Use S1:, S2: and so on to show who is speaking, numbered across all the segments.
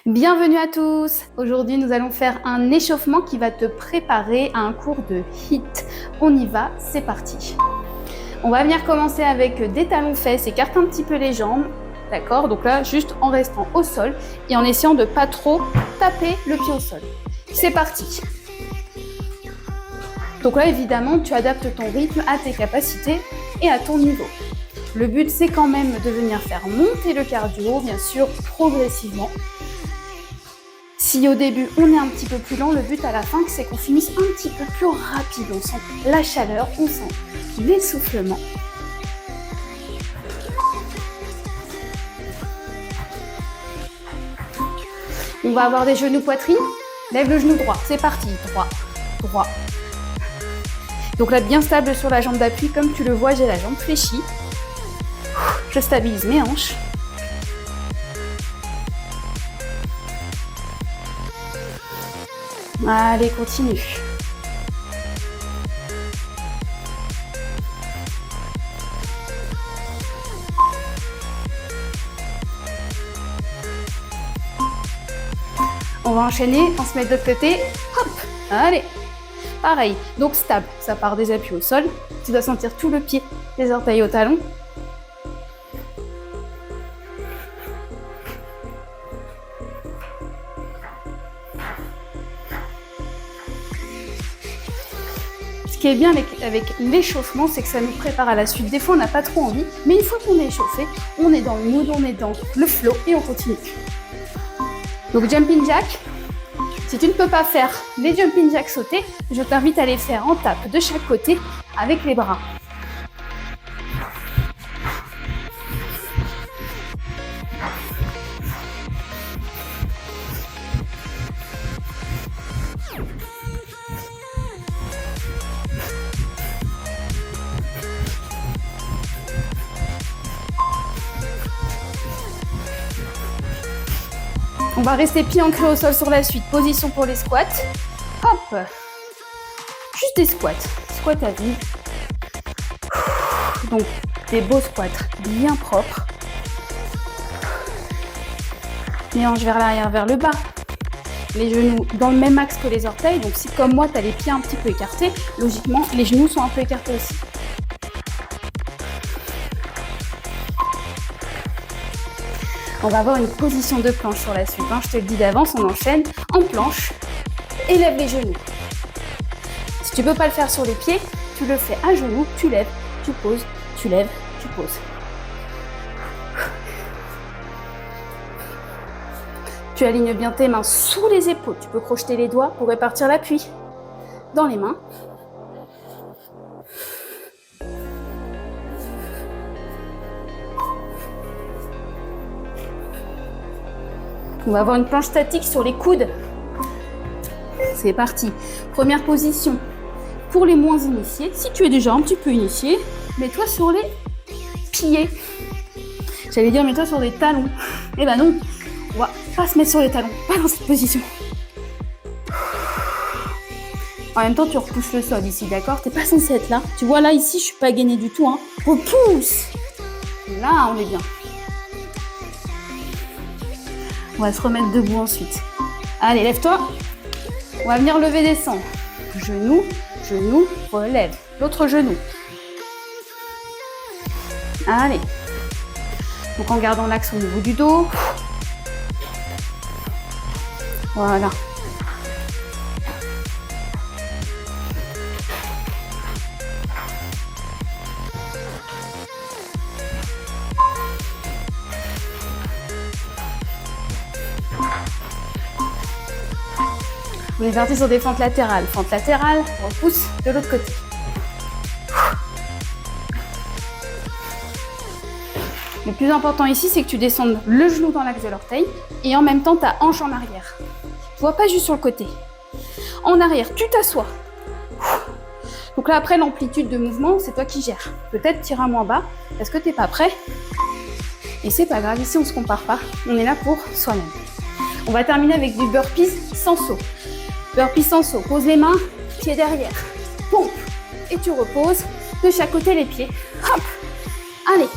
S1: Bienvenue à tous. Aujourd'hui, nous allons faire un échauffement qui va te préparer à un cours de HIIT. On y va, c'est parti. On va venir commencer avec des talons-fesses, écarte un petit peu les jambes. D'accord? Donc là, juste en restant au sol et en essayant de pas trop taper le pied au sol. C'est parti. Donc là, évidemment, tu adaptes ton rythme à tes capacités et à ton niveau. Le but, c'est quand même de venir faire monter le cardio, bien sûr, progressivement. Si au début, on est un petit peu plus lent, le but à la fin, c'est qu'on finisse un petit peu plus rapide. On sent la chaleur, on sent l'essoufflement. On va avoir des genoux poitrine. Lève le genou droit, c'est parti. Droit, droit. Donc là, bien stable sur la jambe d'appui. Comme tu le vois, j'ai la jambe fléchie. Je stabilise mes hanches. Allez, continue. On va enchaîner, on se met de l'autre côté. Hop, allez. Pareil, donc stable, ça part des appuis au sol. Tu dois sentir tout le pied, les orteils au talon. Ce qui est bien avec l'échauffement, c'est que ça nous prépare à la suite. Des fois, on n'a pas trop envie, mais une fois qu'on est échauffé, on est dans le mood, on est dans le flow et on continue. Donc jumping jack. Si tu ne peux pas faire les jumping jacks sautés, je t'invite à les faire en tape de chaque côté avec les bras. On va rester pieds ancrés au sol sur la suite. Position pour les squats. Hop. Juste des squats. Squat à vide. Donc, des beaux squats bien propres. Les hanches vers l'arrière, vers le bas. Les genoux dans le même axe que les orteils. Donc, si comme moi, tu as les pieds un petit peu écartés, logiquement, les genoux sont un peu écartés aussi. On va avoir une position de planche sur la suite. Je te le dis d'avance, on enchaîne en planche. Élève les genoux. Si tu ne peux pas le faire sur les pieds, tu le fais à genoux, tu lèves, tu poses, tu lèves, tu poses. Tu alignes bien tes mains sous les épaules. Tu peux crocheter les doigts pour répartir l'appui dans les mains. On va avoir une planche statique sur les coudes. C'est parti. Première position. Pour les moins initiés, si tu es déjà un petit peu initié, mets-toi sur les pieds. J'allais dire mets-toi sur des talons. Eh ben non, on va pas se mettre sur les talons, pas dans cette position. En même temps, tu repousses le sol ici, d'accord? T'es pas censé être là. Tu vois là, ici, je suis pas gainée du tout. Repousse. Là, on est bien. On va se remettre debout ensuite. Allez, lève-toi. On va venir lever, descendre. Genou, genou, relève. L'autre genou. Allez. Donc en gardant l'axe au niveau du dos. Voilà. On est parti sur des fentes latérales. Fente latérale, on repousse de l'autre côté. Le plus important ici, c'est que tu descendes le genou dans l'axe de l'orteil et en même temps ta hanche en arrière. Tu vois pas juste sur le côté. En arrière, tu t'assois. Donc là, après, l'amplitude de mouvement, c'est toi qui gères. Peut-être tirer moins bas parce que t'es pas prêt. Et c'est pas grave, ici on se compare pas. On est là pour soi-même. On va terminer avec du burpees sans saut. Burpees sans saut. Pose les mains, pieds derrière. Pompe. Et tu reposes de chaque côté les pieds. Hop. Allez.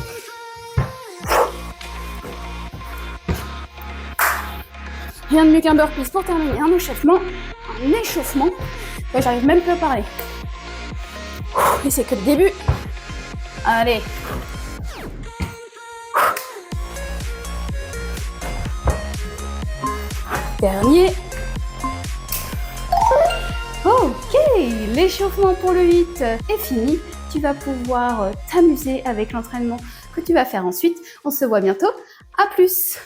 S1: Rien de mieux qu'un burpees pour terminer un échauffement. Ouais, j'arrive même plus à parler. Et c'est que le début. Allez. Dernier. Ok, l'échauffement pour le 8 est fini. Tu vas pouvoir t'amuser avec l'entraînement que tu vas faire ensuite. On se voit bientôt. À plus!